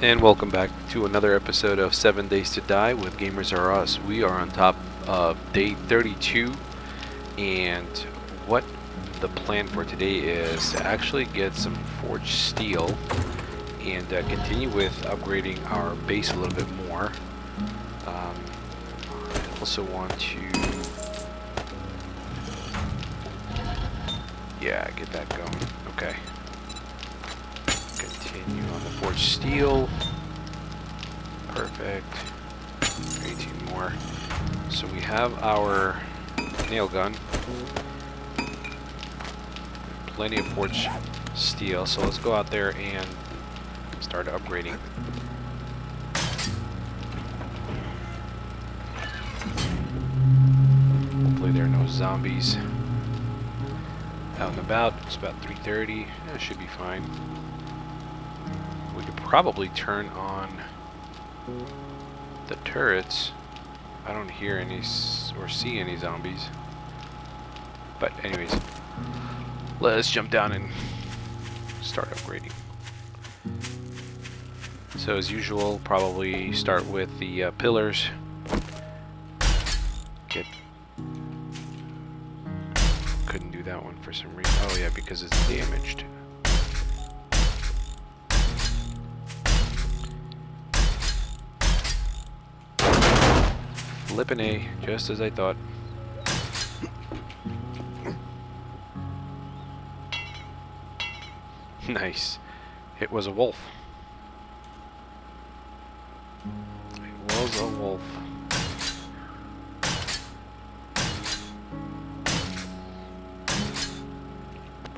And welcome back to another episode of 7 Days to Die with Gamers R Us. We are on top of day 32, and what the plan for today is to actually get some forged steel and continue with upgrading our base a little bit more. I also want to, get that going. Okay. Continue on the forged steel. Perfect. 18 more. So we have our nail gun. Plenty of forged steel. So let's go out there and start upgrading. Hopefully there are no zombies out and about. It's about 3:30. That should be fine. We could probably turn on the turrets. I don't hear any or see any zombies. But anyways, let's jump down and start upgrading. So as usual, probably start with the pillars. Couldn't do that one for some reason. Oh yeah, because it's damaged. Flippin' A, just as I thought. Nice. It was a wolf. It was a wolf.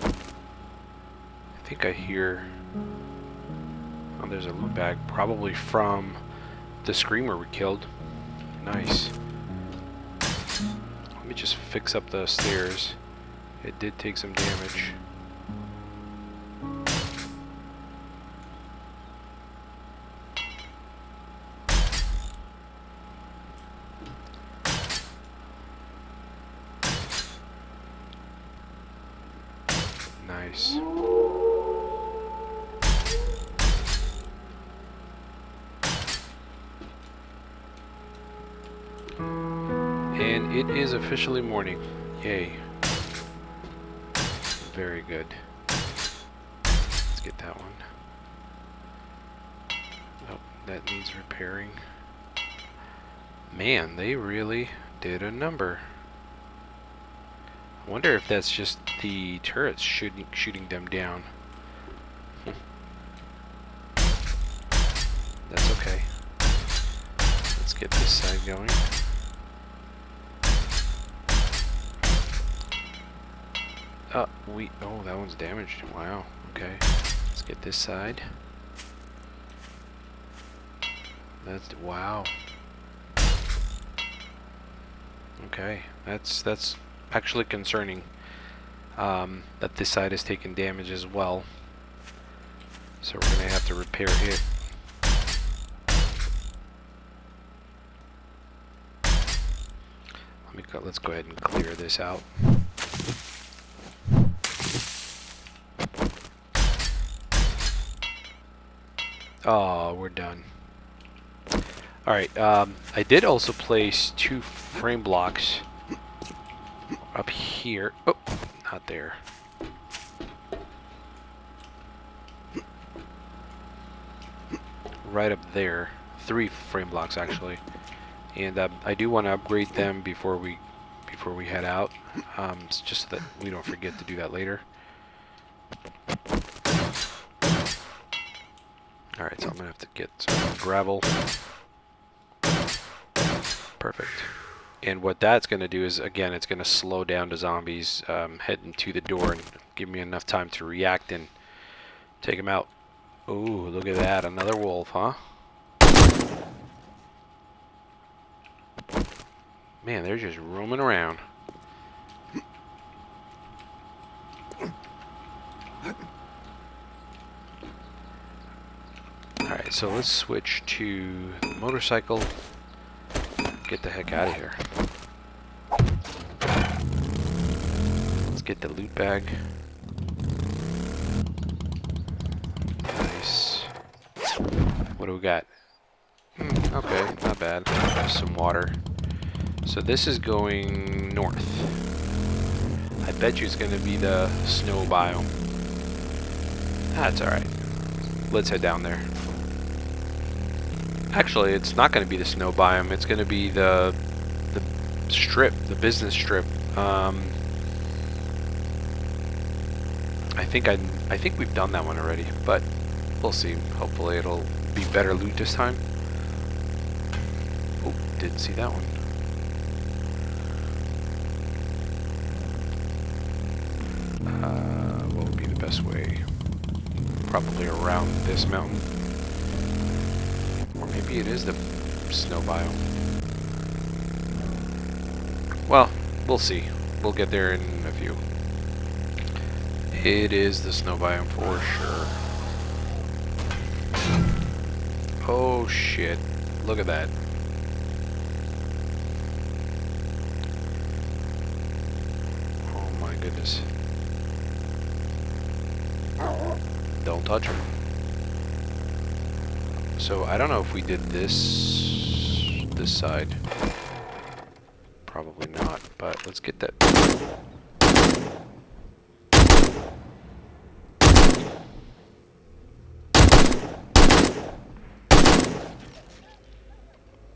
I think I hear... Oh, there's a loot bag. Probably from the screamer we killed. Nice. Let me just fix up the stairs. It did take some damage. Nice. And it is officially morning. Yay. Very good. Let's get that one. Oh, that needs repairing. Man, they really did a number. I wonder if that's just the turrets shooting them down. That's okay. Let's get this side going. Oh, that one's damaged. Wow. Okay. Let's get this side. Wow. Okay. That's actually concerning. That this side has taken damage as well. So we're gonna have to repair it. Let's go ahead and clear this out. Oh, we're done. Alright, I did also place 2 frame blocks up here. Oh, not there. Right up there. 3 frame blocks actually. And I do want to upgrade them before we head out. It's just that we don't forget to do that later. Alright, so I'm going to have to get some gravel. Perfect. And what that's going to do is, again, it's going to slow down the zombies heading to the door and give me enough time to react and take them out. Ooh, look at that. Another wolf, huh? Man, they're just roaming around. Alright, so let's switch to the motorcycle. Get the heck out of here. Let's get the loot bag. Nice. What do we got? Okay, not bad. There's some water. So this is going north. I bet you it's going to be the snow biome. That's alright. Let's head down there. Actually, it's not going to be the snow biome. It's going to be the strip, the business strip. I think we've done that one already, but we'll see. Hopefully it'll be better loot this time. Oh, didn't see that one. What would be the best way? Probably around this mountain. Or maybe it is the snow biome. Well, we'll see. We'll get there in a few. It is the snow biome for sure. Oh shit. Look at that. Oh my goodness. Don't touch her. So I don't know if we did this side. Probably not, but let's get that.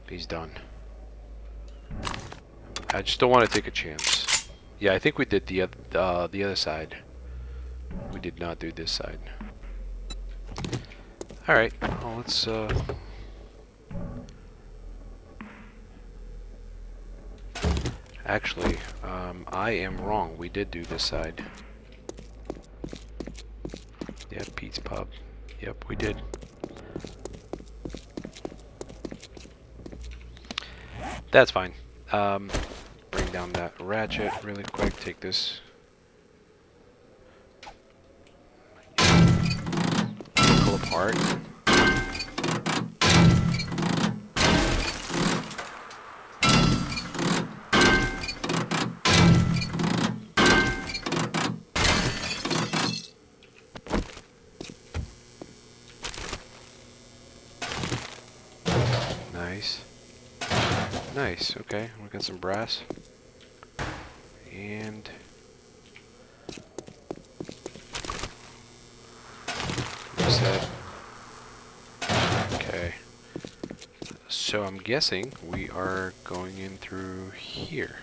He's done. I just don't want to take a chance. Yeah, I think we did the other side. We did not do this side. Alright, well, let's actually, I am wrong. We did do this side. Yeah, Pete's Pub. Yep, we did. That's fine. Bring down that ratchet really quick. Take this. Pull apart. Nice. Nice, okay. We got some brass. And reset. Okay. So I'm guessing we are going in through here.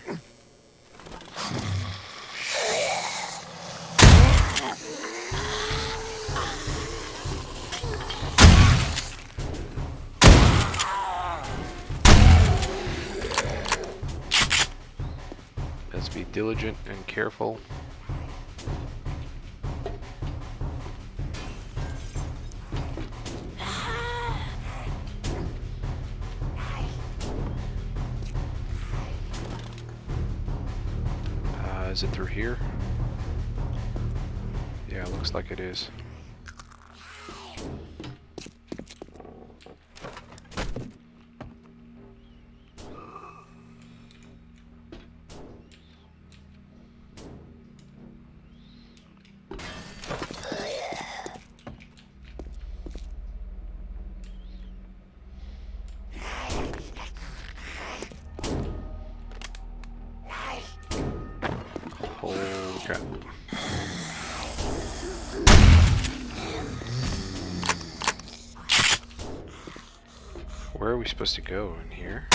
Let's be diligent and careful. Is it through here? Yeah, looks like it is. Holy crap. Where are we supposed to go? In here?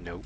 Nope.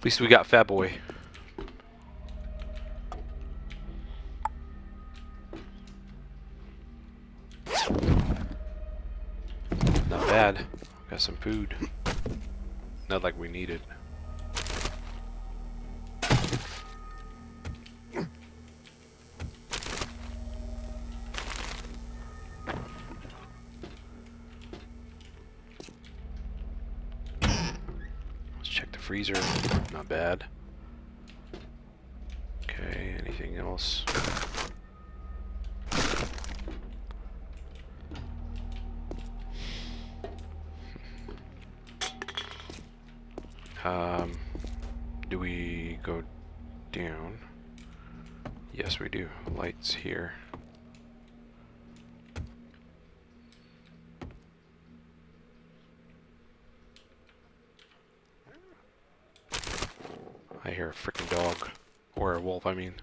At least we got Fat Boy. Not bad. Got some food. Not like we need it. Let's check the freezer. Not bad. Okay, anything else? Do we go down? Yes, we do. Lights here. I hear a freaking dog. Or a wolf, I mean.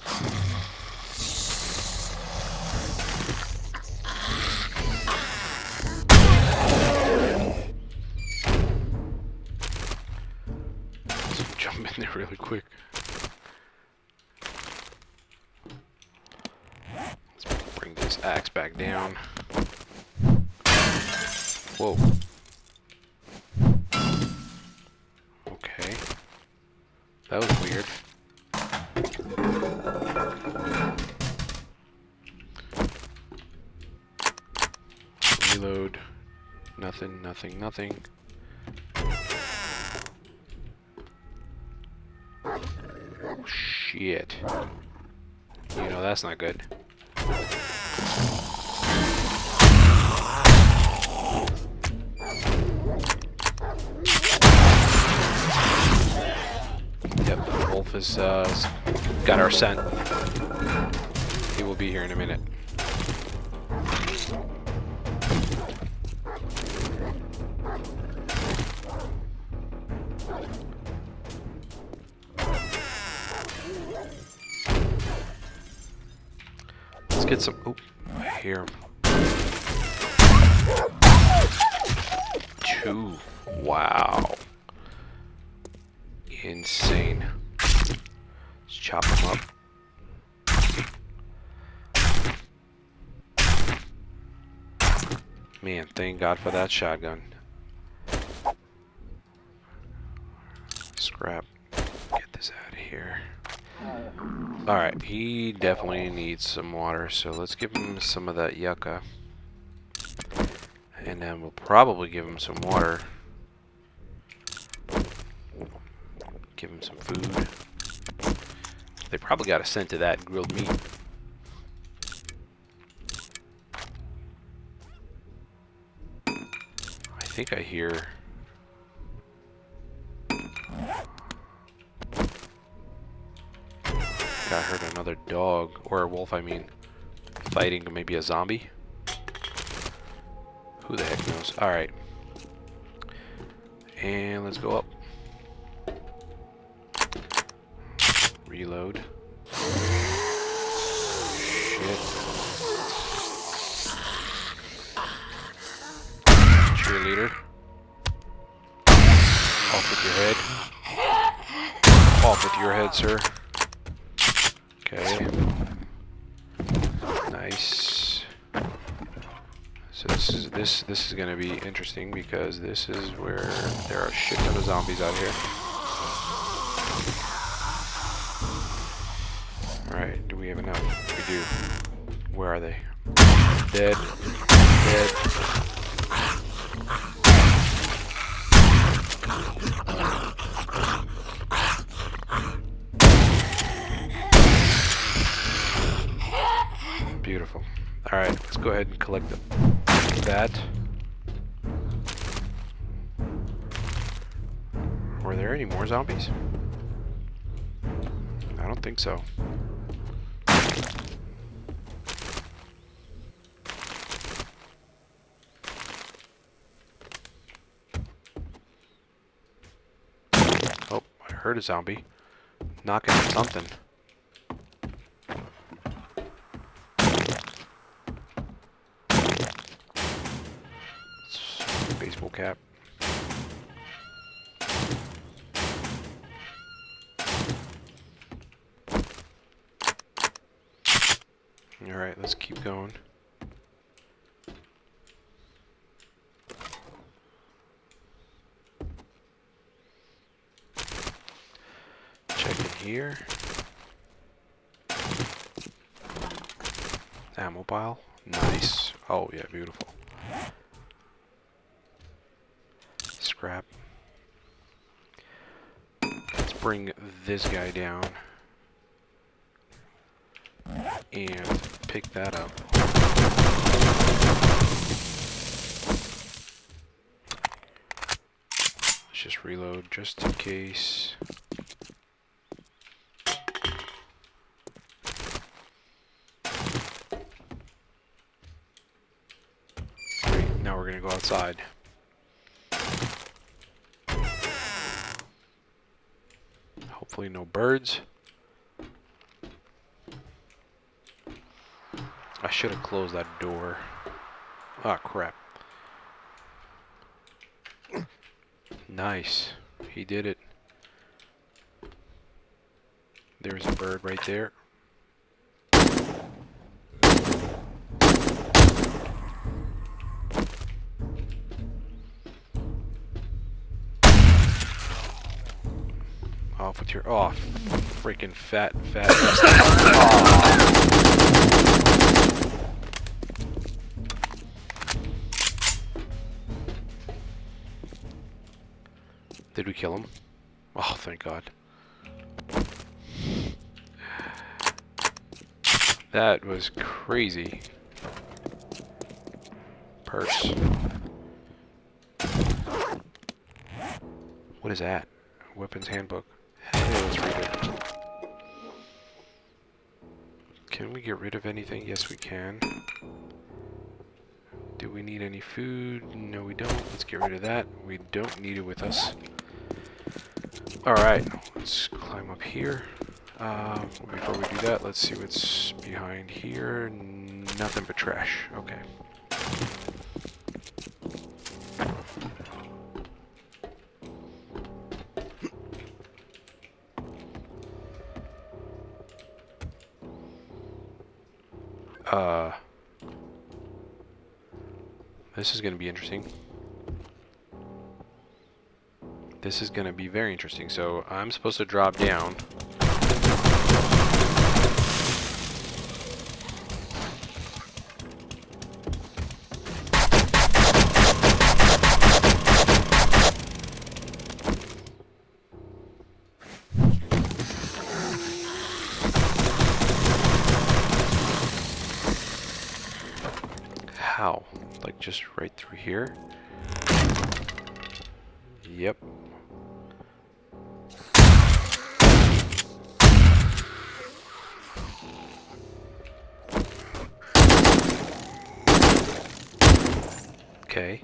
Let's jump in there really quick. Let's bring this axe back down. Whoa. Okay. That was weird. Reload. Nothing, nothing, nothing. Oh, shit. You know, that's not good. Yep, the wolf has got our scent. He will be here in a minute. Let's get some. Oh, I hear him. 2. Wow. Insane. Let's chop them up. Man, thank God for that shotgun. Scrap. Get this out of here. Alright, he definitely needs some water, so let's give him some of that yucca. And then we'll probably give him some water. Give him some food. They probably got a scent of that grilled meat. I think I hear... I heard another dog, or a wolf I mean, fighting maybe a zombie. Who the heck knows? Alright. And let's go up. Reload. Shit. Cheerleader. Off with your head. Off with your head, sir. Okay. Nice. So this is gonna be interesting because this is where there are a shit ton of zombies out here. Alright, do we have enough? We do. Where are they? Dead. Dead. Beautiful. Alright, let's go ahead and collect that. Were there any more zombies? I don't think so. Oh, I heard a zombie knocking at something. Baseball cap. Alright, let's keep going. Check in here. Ammo pile. Nice. Oh yeah, beautiful. Scrap. Let's bring this guy down. And pick that up. Let's just reload just in case. Great, now we're gonna go outside. Hopefully no birds. I should have closed that door. Ah, crap. Nice. He did it. There's a bird right there. Off with your... Oh, freaking fat. Oh. Did we kill him? Oh, thank God. That was crazy. Purse. What is that? Weapons handbook. Hey, let's read it. Can we get rid of anything? Yes, we can. Do we need any food? No, we don't. Let's get rid of that. We don't need it with us. Alright, let's climb up here. Before we do that, let's see what's behind here. Nothing but trash. Okay. This is going to be interesting. This is going to be very interesting. So I'm supposed to drop down. How? Like just right through here? Yep. Okay.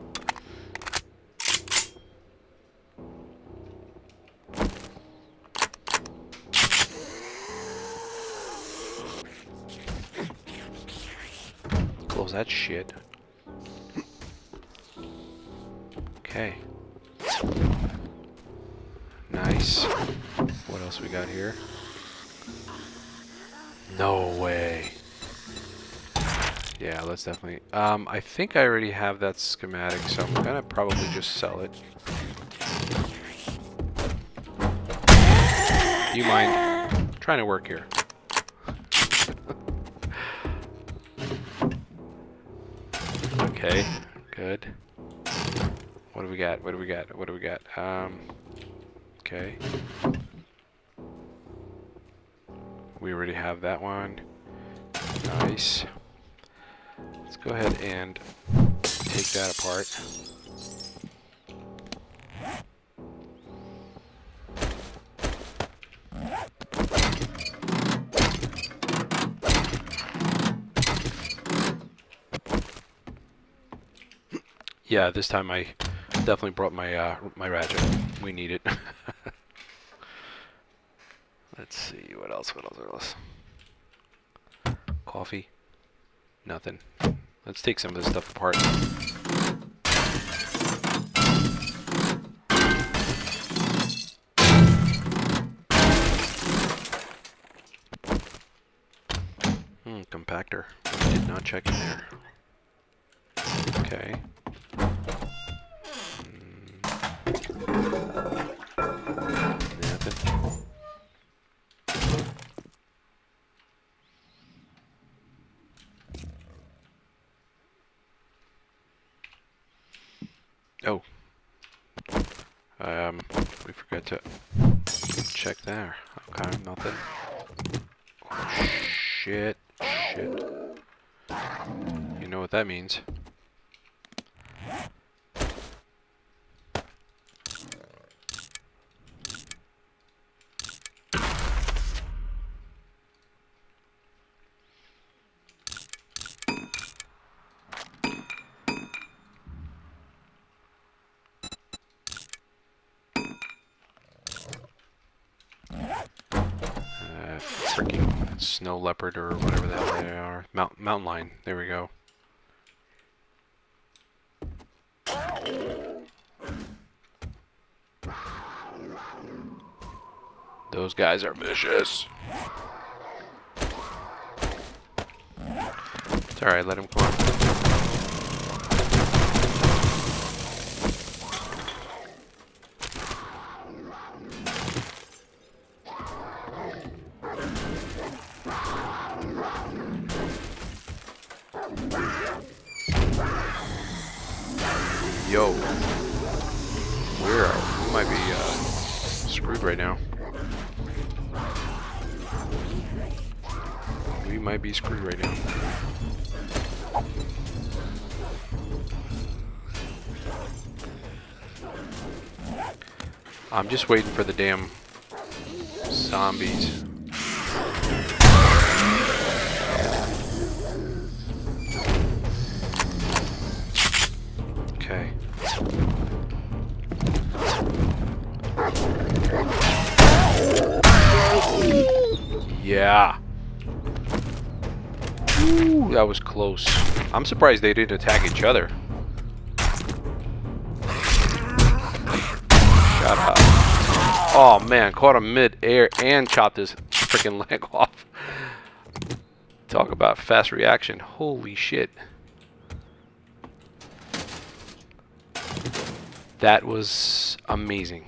Close that shit. Okay. Nice. What else we got here? No way. Yeah, let's definitely... I think I already have that schematic, so I'm gonna probably just sell it. Do you mind? I'm trying to work here. Okay, good. What do we got? What do we got? What do we got? Okay. We already have that one. Nice. Let's go ahead and take that apart. Yeah, this time I definitely brought my my ratchet. We need it. Let's see, what else? Coffee? Nothing. Let's take some of this stuff apart. Compactor. check in there. Okay. Nothing. Oh. We forgot to check there. Okay, nothing. Oh, shit. Shit. You know what that means. Freaking snow leopard or whatever the hell they are. Mountain lion. There we go. Those guys are vicious. It's alright, let him come on. Yo, we might be screwed right now. We might be screwed right now. I'm just waiting for the damn zombies. Okay. Yeah. Ooh, that was close. I'm surprised they didn't attack each other. Shut up. Oh man, caught him mid-air and chopped his freaking leg off. Talk about fast reaction. Holy shit. That was amazing.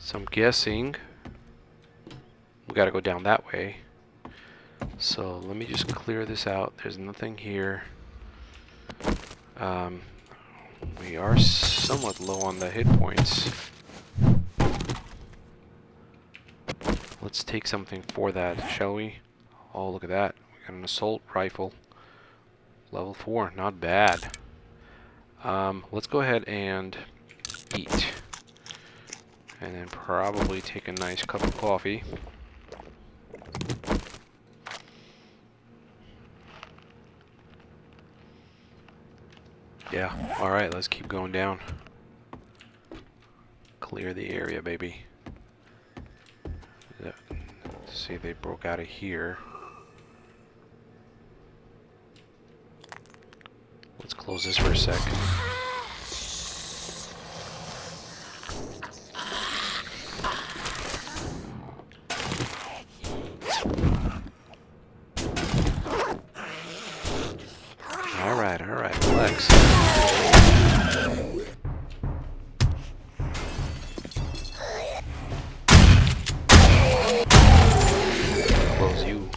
So I'm guessing we gotta go down that way. So let me just clear this out. There's nothing here. We are somewhat low on the hit points. Let's take something for that, shall we? Oh, look at that. We got an assault rifle. Level 4, not bad. Let's go ahead and eat. And then probably take a nice cup of coffee. Yeah, alright, let's keep going down. Clear the area, baby. Let's see, they broke out of here. Let's close this for a sec. Alright, relax. Close you.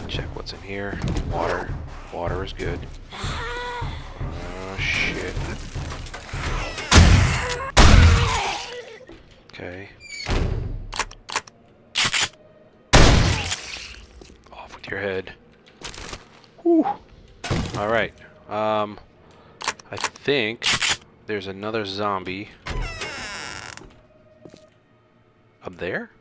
Check what's in here. Water. Water is good. Oh shit. Okay. Off with your head. Whew. Alright. I think there's another zombie up there.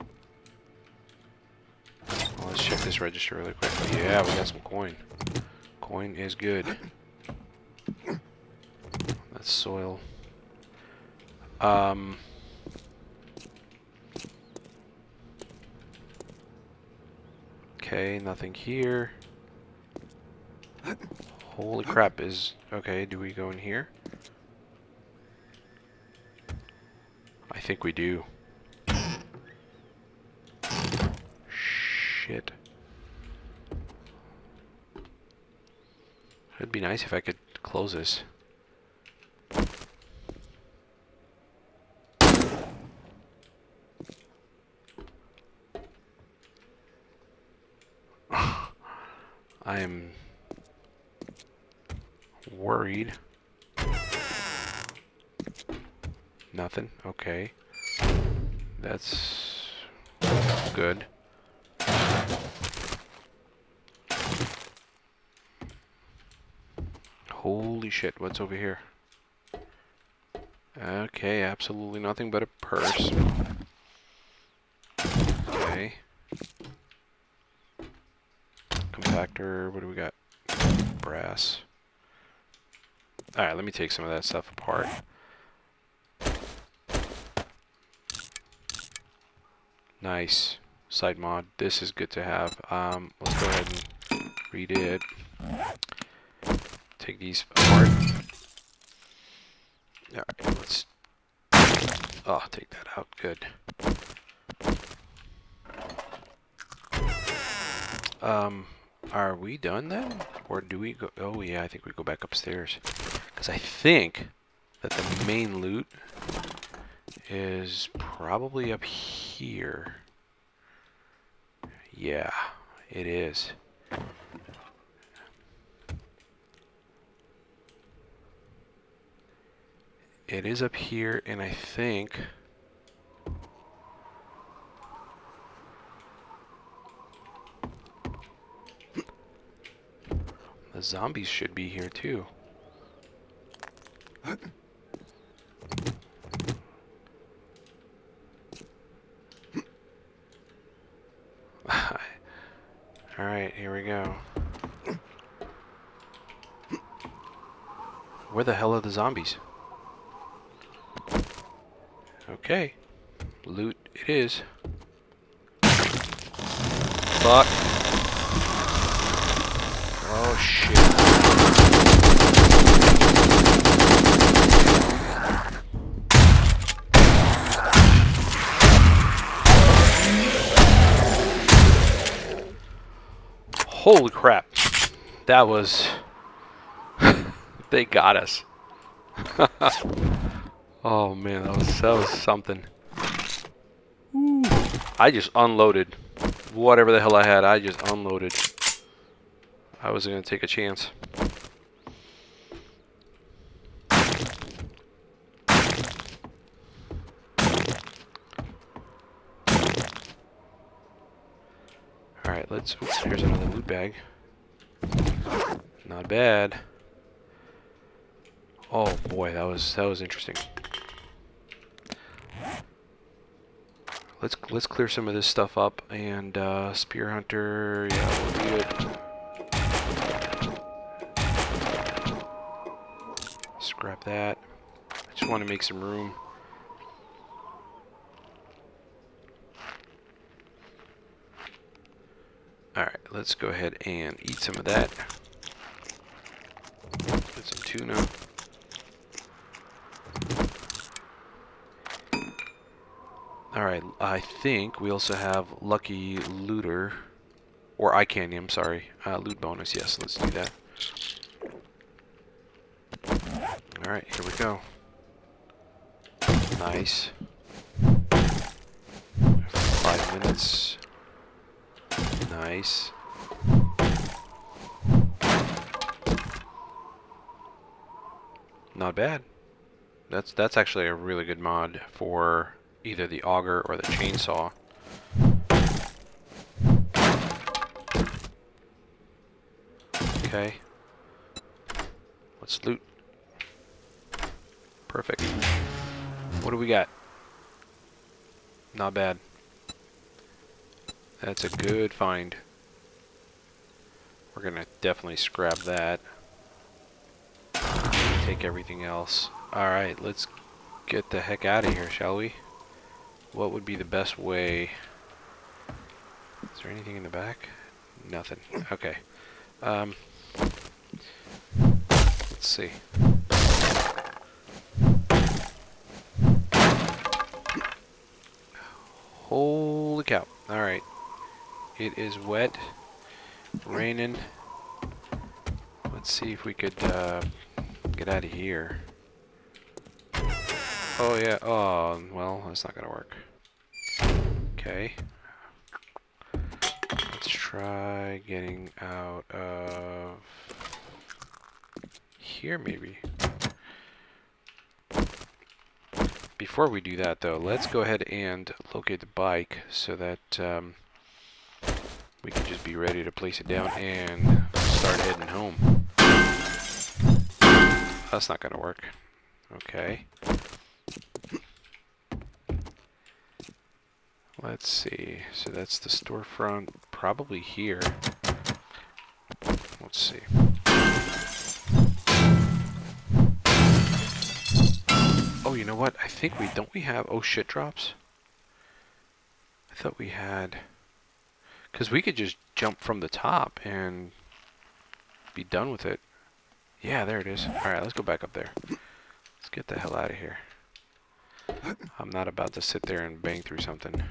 Well, let's check this register really quick. Yeah, we got some coin. Coin is good. That's soil. Okay, nothing here. Holy crap, is... Okay, do we go in here? think we do. Shit. It'd be nice if I could close this. I am worried. Nothing. Okay. That's good. Holy shit, what's over here? Okay, absolutely nothing but a purse. Okay. Compactor, what do we got? Brass. Alright, let me take some of that stuff apart. Nice. Side mod. This is good to have. Let's go ahead and read it. Take these apart. Alright, let's... Oh, take that out. Good. Are we done then? Or do we go... Oh yeah, I think we go back upstairs. Because I think that the main loot is probably up here. Yeah, it is. It is up here, and I think... the zombies should be here too. Alright, here we go. Where the hell are the zombies? Okay. Loot it is. Fuck. Oh shit. Holy crap. That was... they got us. Oh man, that was something. Ooh. I just unloaded. Whatever the hell I had, I just unloaded. I wasn't going to take a chance. Alright, let's... Oops, here's another loot bag. Not bad. Oh boy, that was interesting. Let's clear some of this stuff up, and Spear Hunter, yeah, we'll do it. Scrap that. I just want to make some room. Alright, let's go ahead and eat some of that. Get some tuna. Alright, I think we also have Lucky Looter, or Eye Candy, I'm sorry. Loot bonus, yes, let's do that. Alright, here we go. Nice. 5 minutes. Nice. Not bad. That's actually a really good mod for either the auger or the chainsaw. Okay. Let's loot. Perfect. What do we got? Not bad. That's a good find. We're gonna definitely scrap that. Take everything else. Alright, let's get the heck out of here, shall we? What would be the best way? Is there anything in the back? Nothing. Okay. Let's see. Holy cow. Alright. It is wet. Raining. Let's see if we could get out of here. Oh yeah. Oh, well, that's not gonna work. Okay. Let's try getting out of here, maybe. Before we do that, though, let's go ahead and locate the bike so that we can just be ready to place it down and start heading home. That's not gonna work. Okay. Let's see. So that's the storefront, probably here. Let's see. Oh, you know what? I think don't we have oh shit drops? I thought we had, because we could just jump from the top and be done with it. Yeah, there it is. All right, let's go back up there. Let's get the hell out of here. I'm not about to sit there and bang through something.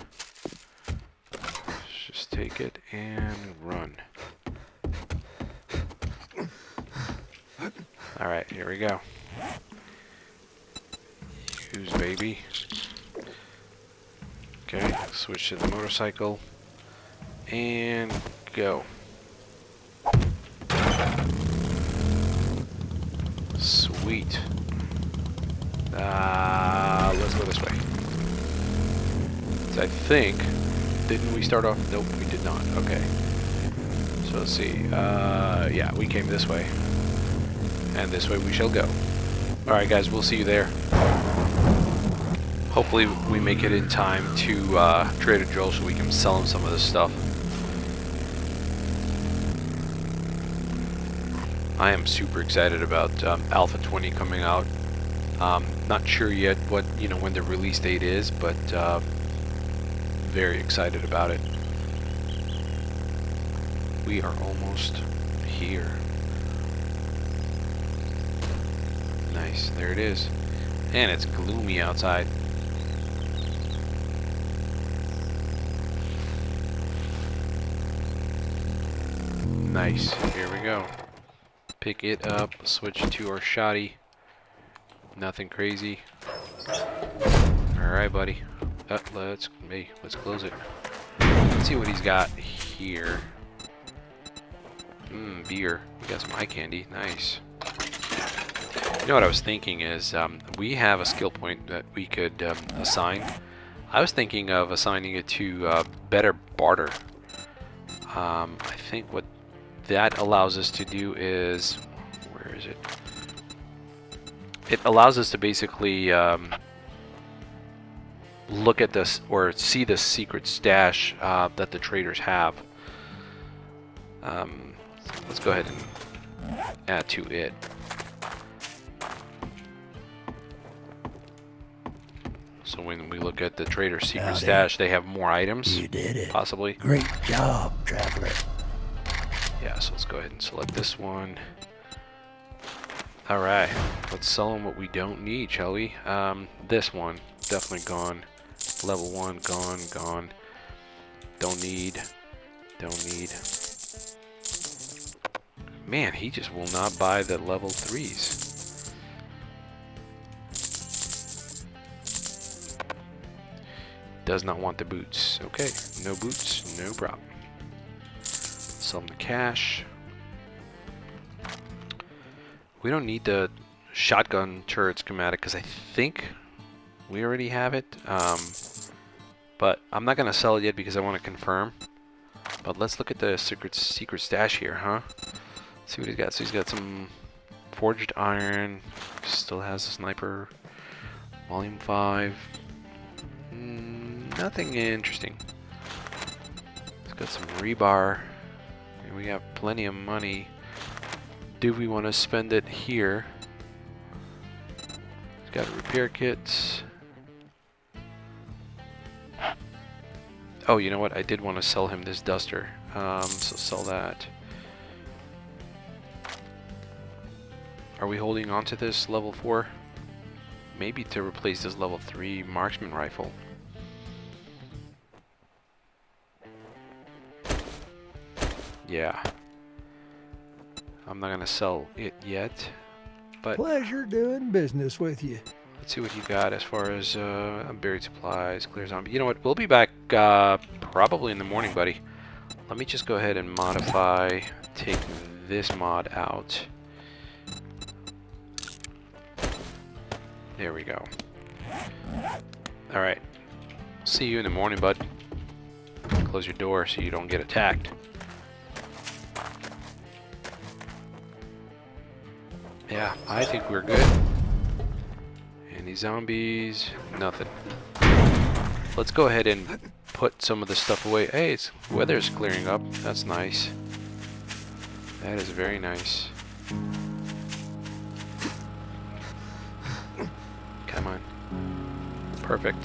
Let's just take it and run. All right, here we go. Use baby. Okay, switch to the motorcycle and go. Sweet. Let's go this way. So I think, didn't we start off? Nope, we did not. Okay. So let's see. Yeah, we came this way. And this way we shall go. Alright guys, we'll see you there. Hopefully we make it in time to Trader Joel so we can sell him some of this stuff. I am super excited about Alpha 20 coming out. Not sure yet what, when the release date is, but very excited about it. We are almost here. Nice, there it is. And it's gloomy outside. Nice, here we go. Pick it up, switch to our shoddy. Nothing crazy. Alright, buddy. Let's close it. Let's see what he's got here. Beer. We got some eye candy. Nice. You know what I was thinking is, we have a skill point that we could assign. I was thinking of assigning it to better barter. I think what that allows us to do is, where is it? It allows us to basically look at this or see the secret stash that the traders have. Let's go ahead and add to it. So when we look at the trader's secret stash, they have more items. You did it. Possibly. Great job, traveler. Yeah, so let's go ahead and select this one. Alright, let's sell them what we don't need, shall we? This one, definitely gone. Level 1, gone. Don't need. Man, he just will not buy the level 3s. Does not want the boots. Okay, no boots, no problem. Sell them the cash. We don't need the shotgun turret schematic because I think we already have it. But I'm not going to sell it yet because I want to confirm. But let's look at the secret stash here, huh? See what he's got. So he's got some forged iron. Still has a sniper. Volume 5. Nothing interesting. He's got some rebar. And we have plenty of money. Do we want to spend it here? He's got a repair kit. Oh, you know what? I did want to sell him this duster. So sell that. Are we holding on to this level 4? Maybe to replace this level 3 marksman rifle. Yeah. I'm not gonna sell it yet, but Pleasure doing business with you. let's see what you got as far as buried supplies, clear zombie. You know what? We'll be back probably in the morning, buddy. Let me just go ahead and modify, take this mod out. There we go. Alright. See you in the morning, bud. Close your door so you don't get attacked. Yeah, I think we're good. Any zombies? Nothing. Let's go ahead and put some of the stuff away. Hey, weather's clearing up. That's nice. That is very nice. Come on. Perfect.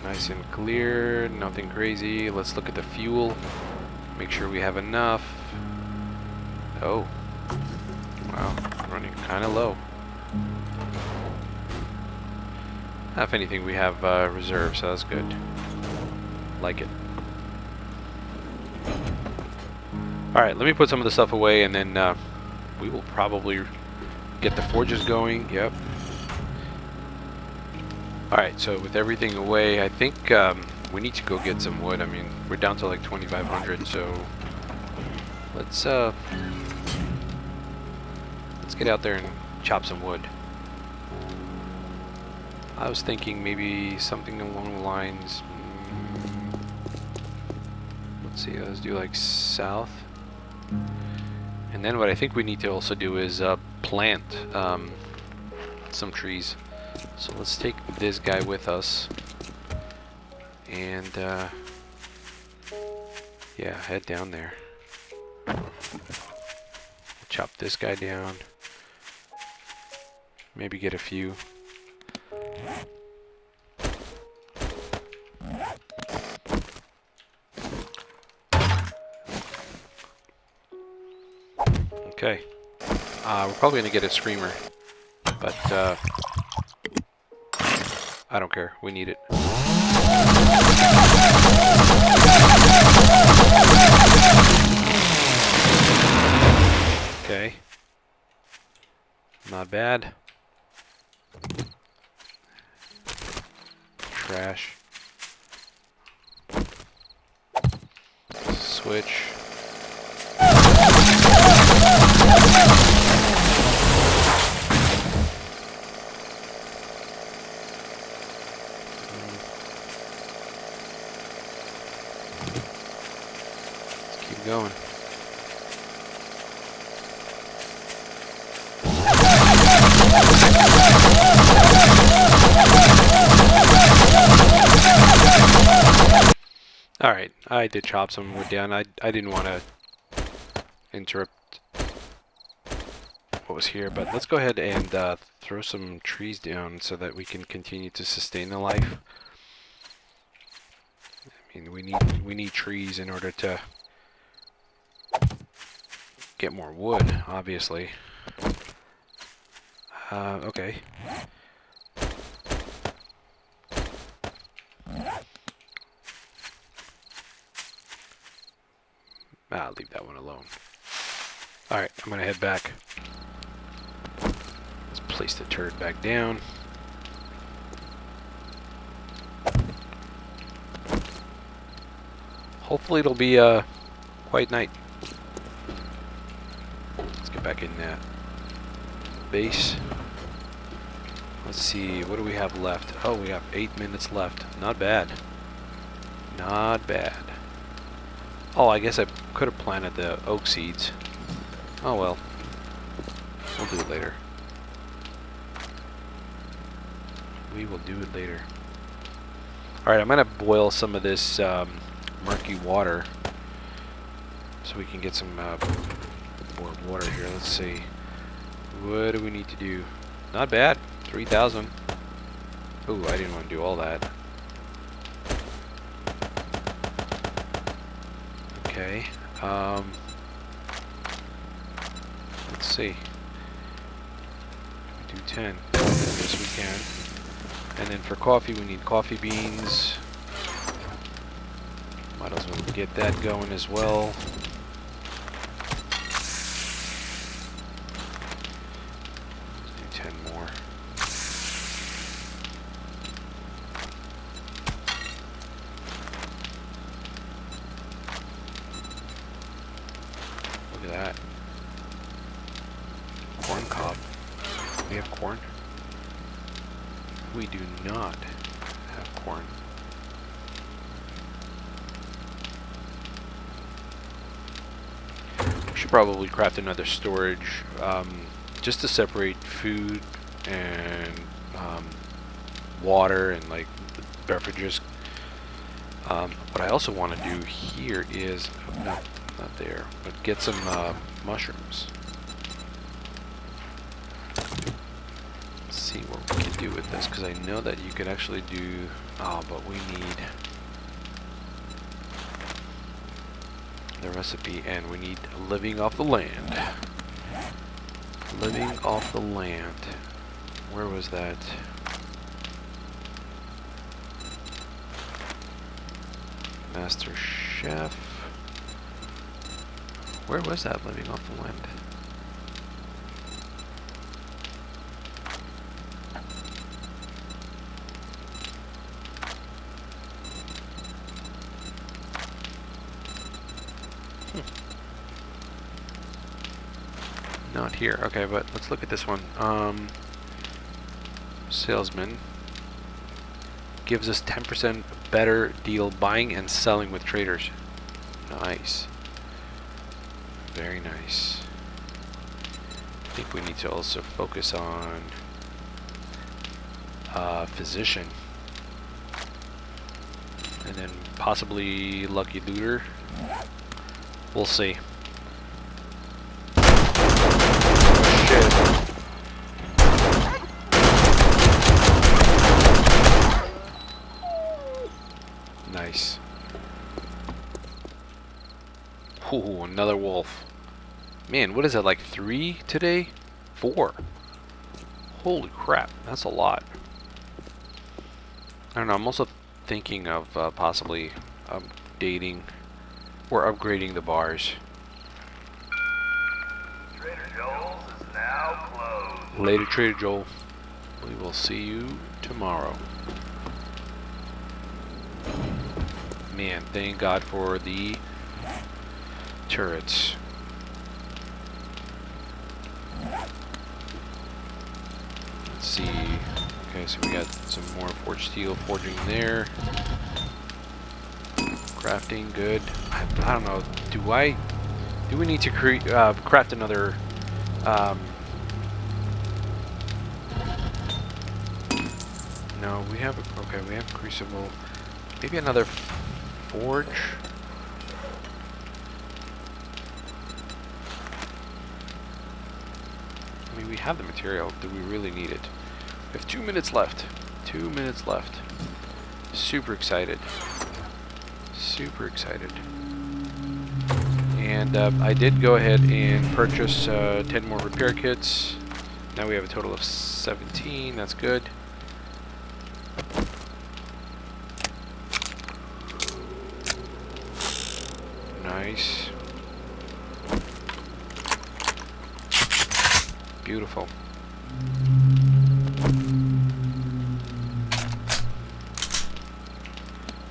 Nice and clear. Nothing crazy. Let's look at the fuel. Make sure we have enough. Oh. Wow. Running kind of low. If anything, we have reserves, so that's good. Like it. Alright, let me put some of the stuff away, and then we will probably get the forges going. Yep. Alright, so with everything away, I think we need to go get some wood. I mean, we're down to like 2,500, so let's get out there and chop some wood. I was thinking maybe something along the lines. Let's see, let's do like south. And then what I think we need to also do is plant some trees. So let's take this guy with us. And yeah, head down there. Chop this guy down. Maybe get a few. Okay. We're probably gonna get a screamer, but I don't care. We need it. Okay. Not bad. Trash. Switch. Let's keep going. Alright, I did chop some wood down. I didn't want to interrupt what was here, but let's go ahead and throw some trees down so that we can continue to sustain the life. I mean, we need trees in order to get more wood, obviously. Okay. I'll leave that one alone. Alright, I'm gonna head back. Let's place the turret back down. Hopefully it'll be quite night. Let's get back in that base. Let's see, what do we have left? Oh, we have 8 minutes left. Not bad. Not bad. Oh, I guess I could have planted the oak seeds. Oh well. We'll do it later. We will do it later. Alright, I'm going to boil some of this murky water so we can get some more water here. Let's see. What do we need to do? Not bad. 3,000. Ooh, I didn't want to do all that. Okay. Let's see. We do 10. Yes, we can. And then for coffee, we need coffee beans. Might as well get that going as well. Do 10 more. Look at that. Corn cob. We have corn? We do not have corn. We should probably craft another storage just to separate food and water and like beverages. What I also want to do here is, no, not there, but get some mushrooms. Let's see what we can do with this, because I know that you could actually do, but we need the recipe, and we need living off the land. Living off the land. Where was that? Master Chef. Where was that, living off the land? Not here. Okay, but let's look at this one. Salesman gives us 10% better deal buying and selling with traders. Nice. Very nice. I think we need to also focus on physician. And then possibly lucky looter. We'll see. Nice. Ooh, another wolf. Man, what is that, like 3 today? 4. Holy crap, that's a lot. I don't know, I'm also thinking of possibly updating or upgrading the bars. Trader Joel's is now closed. Later, Trader Joel. We will see you tomorrow. Man, thank God for the turrets. Let's see. Okay, so we got some more forged steel forging there. Crafting, good. I don't know. Do we need to craft another? No, we have. Okay, we have crucible. Maybe another forge. I mean, we have the material. Do we really need it? We have 2 minutes left. 2 minutes left. Super excited. Super excited. And I did go ahead and purchase 10 more repair kits. Now we have a total of 17. That's good. Nice. Beautiful.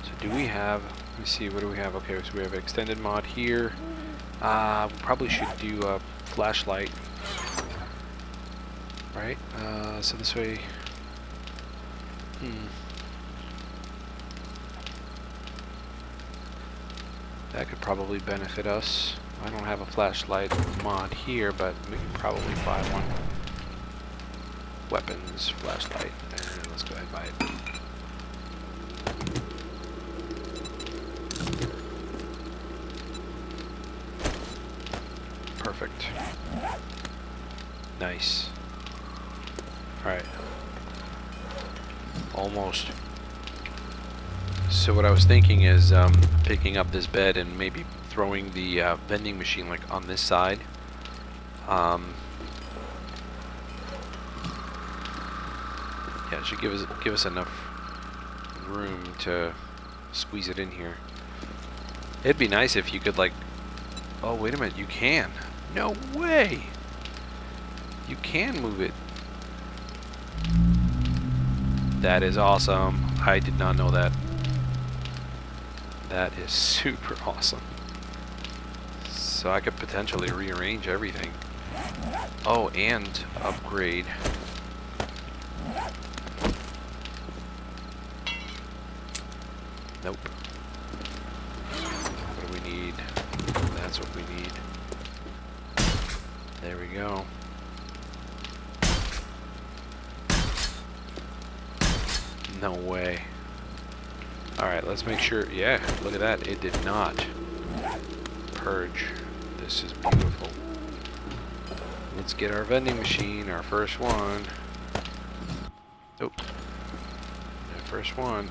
So do we have, let me see, what do we have? Okay, so we have extended mod here. We probably should do a flashlight. Right? So this way, that could probably benefit us. I don't have a flashlight mod here, but we can probably buy one. Weapons, flashlight, and let's go ahead and buy it. Perfect. Nice. Alright. Almost. So what I was thinking is picking up this bed and maybe throwing the vending machine like on this side. Yeah, it should give us enough room to squeeze it in here. It'd be nice if you could like, oh wait a minute, you can. No way. You can move it. That is awesome. I did not know that. That is super awesome. So I could potentially rearrange everything. Oh, and upgrade. Nope. What do we need? That's what we need. There we go. No way. Alright, let's make sure. Yeah, look at that. It did not purge. This is beautiful. Let's get our vending machine, our first one. Oh. The first one.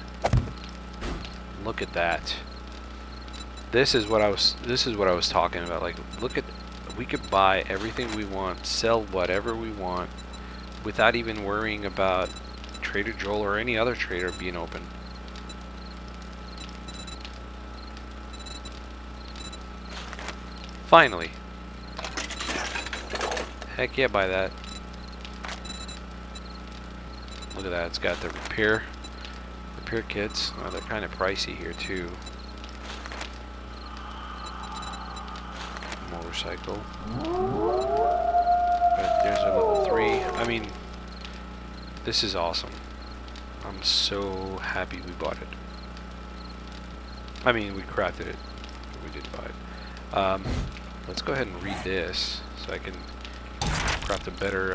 Look at that. This is what I was talking about. Like, look at, we could buy everything we want, sell whatever we want without even worrying about Trader Joel or any other trader being open. Finally. Heck yeah, buy that. Look at that, it's got the repair kits. Oh, they're kind of pricey here too. Motorcycle. But there's a level 3. I mean, this is awesome. I'm so happy we bought it. I mean, we crafted it. We did buy it. Let's go ahead and read this so I can craft a better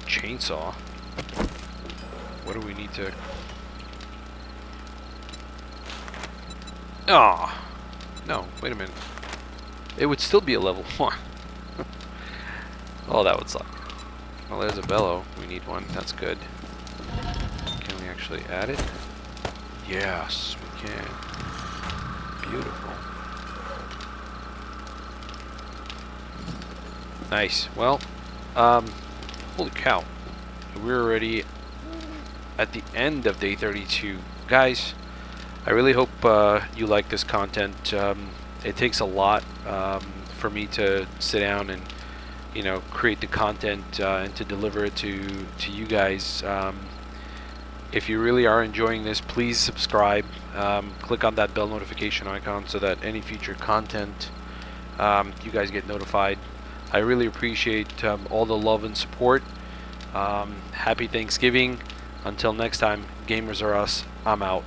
chainsaw. What do we need to... Oh, no, wait a minute. It would still be a level 1. Oh, that would suck. Well, there's a bellow. We need one. That's good. Can we actually add it? Yes, we can. Beautiful. Nice. Well, holy cow. We're already at the end of day 32. Guys, I really hope you like this content. It takes a lot for me to sit down and, you know, create the content and to deliver it to you guys. If you really are enjoying this, please subscribe. Click on that bell notification icon so that any future content you guys get notified. I really appreciate all the love and support. Happy Thanksgiving. Until next time, gamers are us. I'm out.